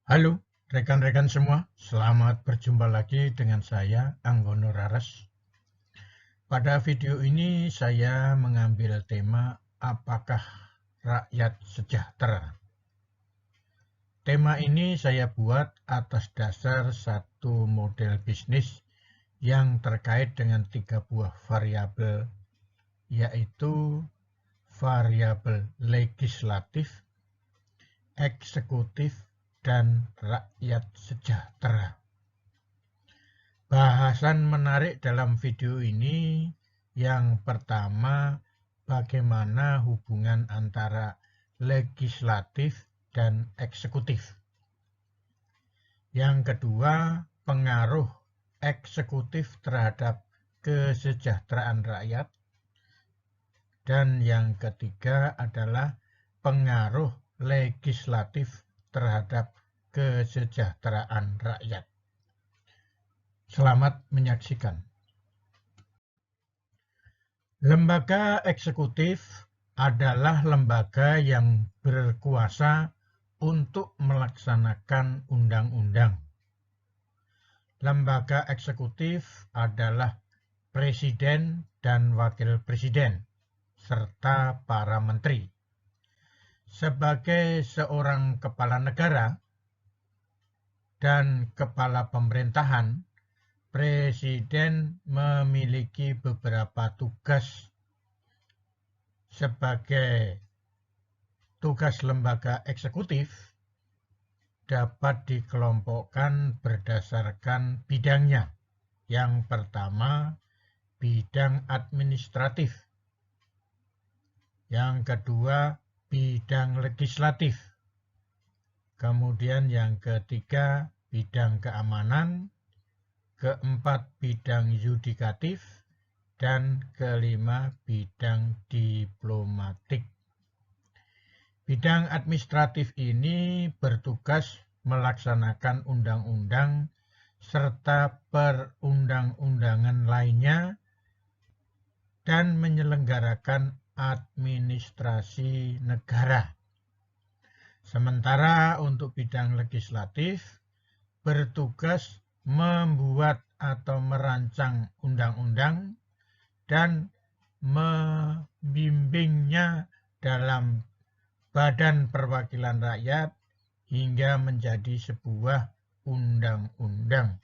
Halo rekan-rekan semua, selamat berjumpa lagi dengan saya Anggono Raras. Pada video ini saya mengambil tema apakah rakyat sejahtera. Tema ini saya buat atas dasar satu model bisnis yang terkait dengan 3 buah variabel, yaitu variabel legislatif, eksekutif, dan rakyat sejahtera. Bahasan menarik dalam video ini yang pertama, bagaimana hubungan antara legislatif dan eksekutif. Yang kedua, pengaruh eksekutif terhadap kesejahteraan rakyat. Dan yang ketiga adalah pengaruh legislatif terhadap kesejahteraan rakyat. Selamat menyaksikan. Lembaga eksekutif adalah lembaga yang berkuasa untuk melaksanakan undang-undang. Lembaga eksekutif adalah presiden dan wakil presiden, serta para menteri. Sebagai seorang kepala negara dan kepala pemerintahan, Presiden memiliki beberapa tugas. Sebagai tugas lembaga eksekutif dapat dikelompokkan berdasarkan bidangnya. Yang pertama, bidang administratif. Yang kedua, bidang legislatif. Kemudian yang ketiga, bidang keamanan. Keempat, bidang yudikatif, dan kelima, bidang diplomatik. Bidang administratif ini bertugas melaksanakan undang-undang serta perundang-undangan lainnya dan menyelenggarakan administrasi negara. Sementara untuk bidang legislatif bertugas membuat atau merancang undang-undang dan membimbingnya dalam Badan Perwakilan Rakyat hingga menjadi sebuah undang-undang.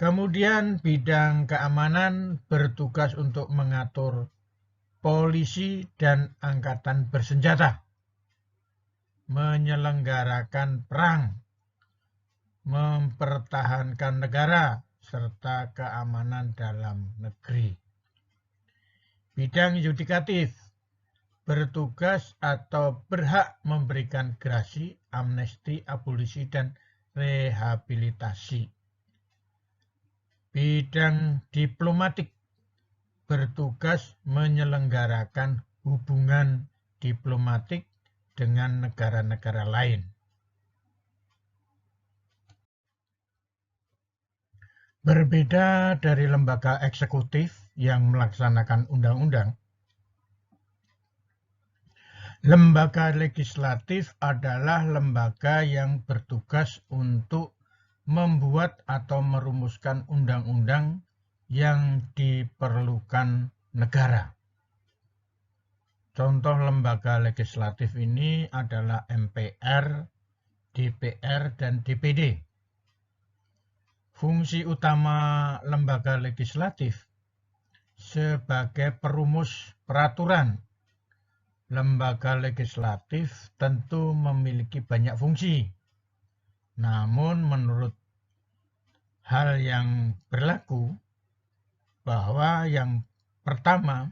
Kemudian bidang keamanan bertugas untuk mengatur polisi dan angkatan bersenjata, menyelenggarakan perang, mempertahankan negara, serta keamanan dalam negeri. Bidang yudikatif bertugas atau berhak memberikan gerasi, amnesti, abolisi, dan rehabilitasi. Bidang diplomatik bertugas menyelenggarakan hubungan diplomatik dengan negara-negara lain. Berbeda dari lembaga eksekutif yang melaksanakan undang-undang, lembaga legislatif adalah lembaga yang bertugas untuk membuat atau merumuskan undang-undang yang diperlukan negara. Contoh lembaga legislatif ini adalah MPR, DPR, dan DPD. Fungsi utama lembaga legislatif sebagai perumus peraturan. Lembaga legislatif tentu memiliki banyak fungsi. Namun menurut hal yang berlaku, bahwa yang pertama,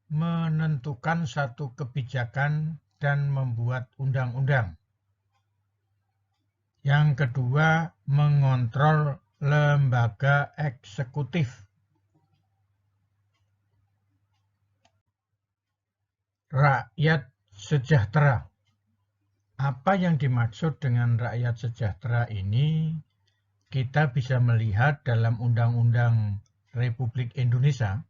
menentukan satu kebijakan dan membuat undang-undang. Yang kedua, mengontrol lembaga eksekutif. Rakyat sejahtera. Apa yang dimaksud dengan rakyat sejahtera ini? Kita bisa melihat dalam Undang-Undang Republik Indonesia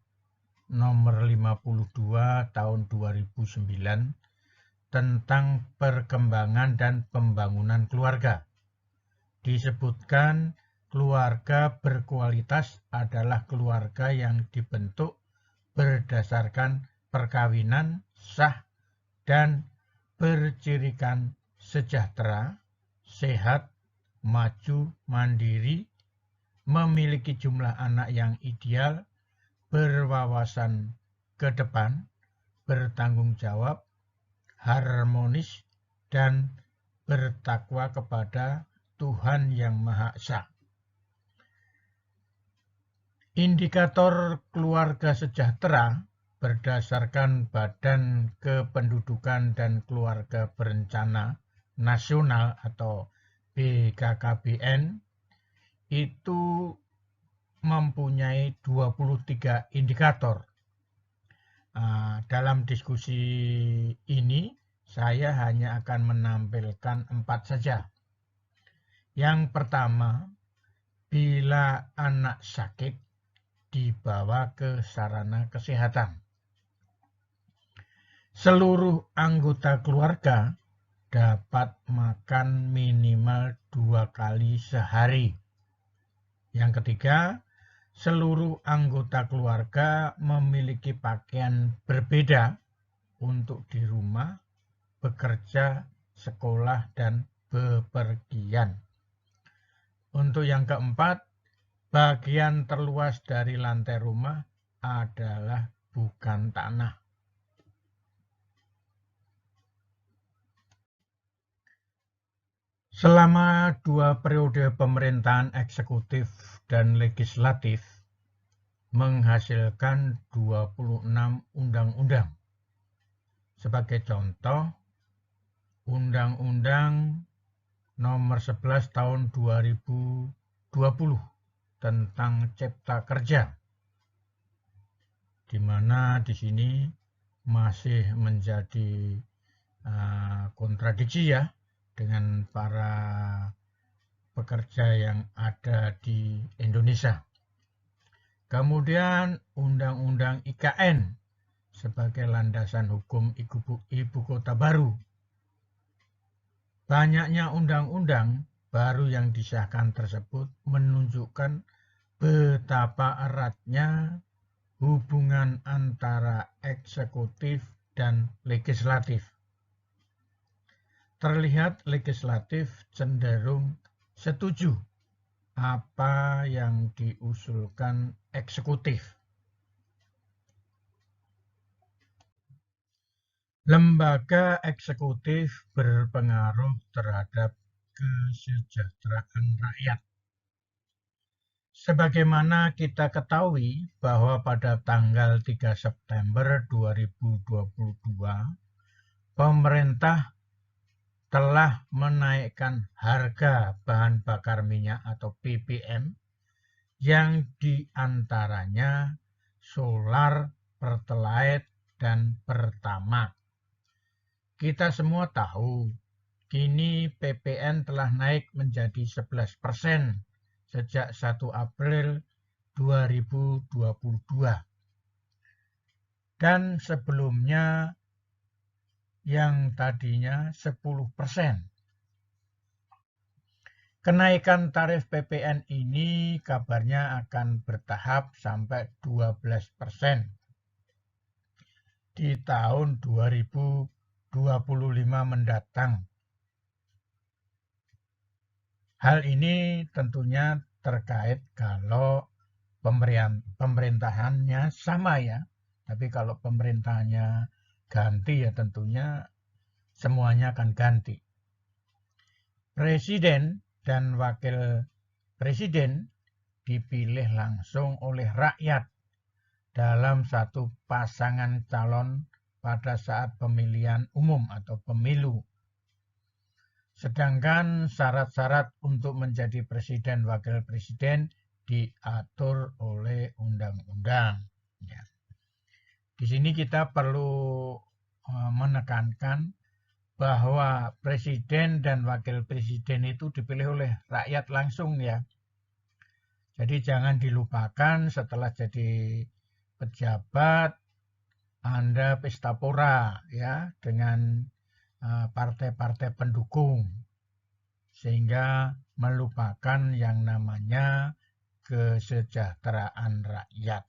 nomor 52 tahun 2009 tentang perkembangan dan pembangunan keluarga. Disebutkan keluarga berkualitas adalah keluarga yang dibentuk berdasarkan perkawinan sah dan bercirikan sejahtera, sehat, maju, mandiri, memiliki jumlah anak yang ideal, berwawasan ke depan, bertanggung jawab, harmonis, dan bertakwa kepada Tuhan Yang Maha Esa. Indikator keluarga sejahtera berdasarkan Badan Kependudukan dan Keluarga Berencana Nasional atau BKKBN itu mempunyai 23 indikator. Dalam diskusi ini saya hanya akan menampilkan 4 saja. Yang pertama, bila anak sakit dibawa ke sarana kesehatan. Seluruh anggota keluarga dapat makan minimal 2 kali sehari. Yang ketiga, seluruh anggota keluarga memiliki pakaian berbeda untuk di rumah, bekerja, sekolah, dan bepergian. Untuk yang keempat, bagian terluas dari lantai rumah adalah bukan tanah. Selama 2 periode pemerintahan eksekutif dan legislatif menghasilkan 26 undang-undang. Sebagai contoh, Undang-Undang Nomor 11 Tahun 2020 tentang Cipta Kerja, di mana di sini masih menjadi kontradiksi ya dengan para pekerja yang ada di Indonesia. Kemudian Undang-Undang IKN sebagai landasan hukum ibu kota baru. Banyaknya undang-undang baru yang disahkan tersebut menunjukkan betapa eratnya hubungan antara eksekutif dan legislatif. Terlihat legislatif cenderung setuju apa yang diusulkan eksekutif. Lembaga eksekutif berpengaruh terhadap kesejahteraan rakyat. Sebagaimana kita ketahui bahwa pada tanggal 3 September 2022, pemerintah telah menaikkan harga bahan bakar minyak atau BBM yang diantaranya solar, pertalite, dan pertamax. Kita semua tahu, kini PPN telah naik menjadi 11% sejak 1 April 2022. Dan sebelumnya yang tadinya 10%. Kenaikan tarif PPN ini kabarnya akan bertahap sampai 12% di tahun 2025 mendatang. Hal ini tentunya terkait kalau pemerintahannya sama ya, tapi kalau pemerintahannya ganti ya tentunya semuanya akan ganti. Presiden dan wakil presiden dipilih langsung oleh rakyat dalam satu pasangan calon pada saat pemilihan umum atau pemilu. Sedangkan syarat-syarat untuk menjadi presiden wakil presiden diatur oleh undang-undang. Ya. Di sini kita perlu menekankan bahwa presiden dan wakil presiden itu dipilih oleh rakyat langsung ya. Jadi jangan dilupakan setelah jadi pejabat Anda pesta pora ya dengan partai-partai pendukung, sehingga melupakan yang namanya kesejahteraan rakyat.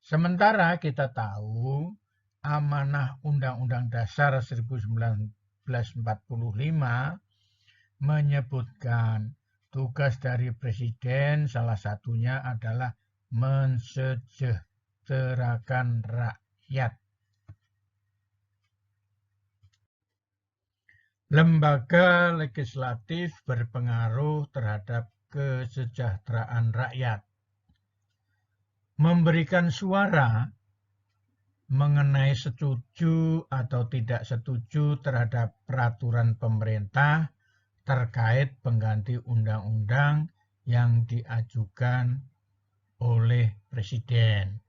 Sementara kita tahu amanah Undang-Undang Dasar 1945 menyebutkan tugas dari presiden salah satunya adalah mensejahterakan rakyat. Lembaga legislatif berpengaruh terhadap kesejahteraan rakyat. Memberikan suara mengenai setuju atau tidak setuju terhadap peraturan pemerintah terkait pengganti undang-undang yang diajukan oleh presiden.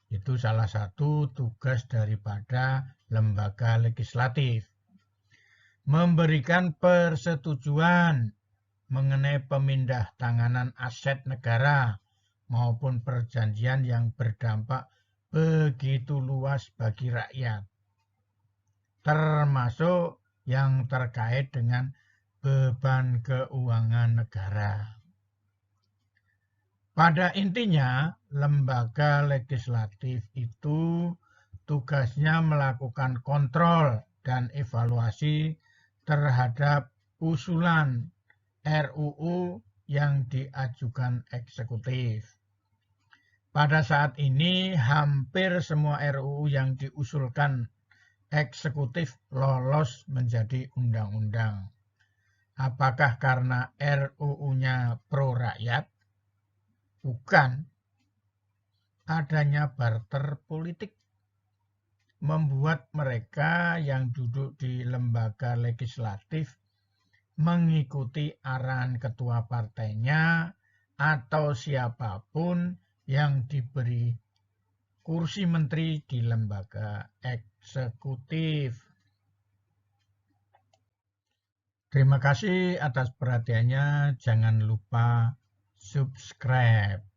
Itu salah satu tugas daripada lembaga legislatif. Memberikan persetujuan mengenai pemindah tanganan aset negara maupun perjanjian yang berdampak begitu luas bagi rakyat, termasuk yang terkait dengan beban keuangan negara. Pada intinya, lembaga legislatif itu tugasnya melakukan kontrol dan evaluasi terhadap usulan RUU yang diajukan eksekutif. Pada saat ini, hampir semua RUU yang diusulkan eksekutif lolos menjadi undang-undang. Apakah karena RUU-nya pro rakyat? Bukan. Adanya barter politik membuat mereka yang duduk di lembaga legislatif mengikuti arahan ketua partainya atau siapapun yang diberi kursi menteri di lembaga eksekutif. Terima kasih atas perhatiannya. Jangan lupa subscribe.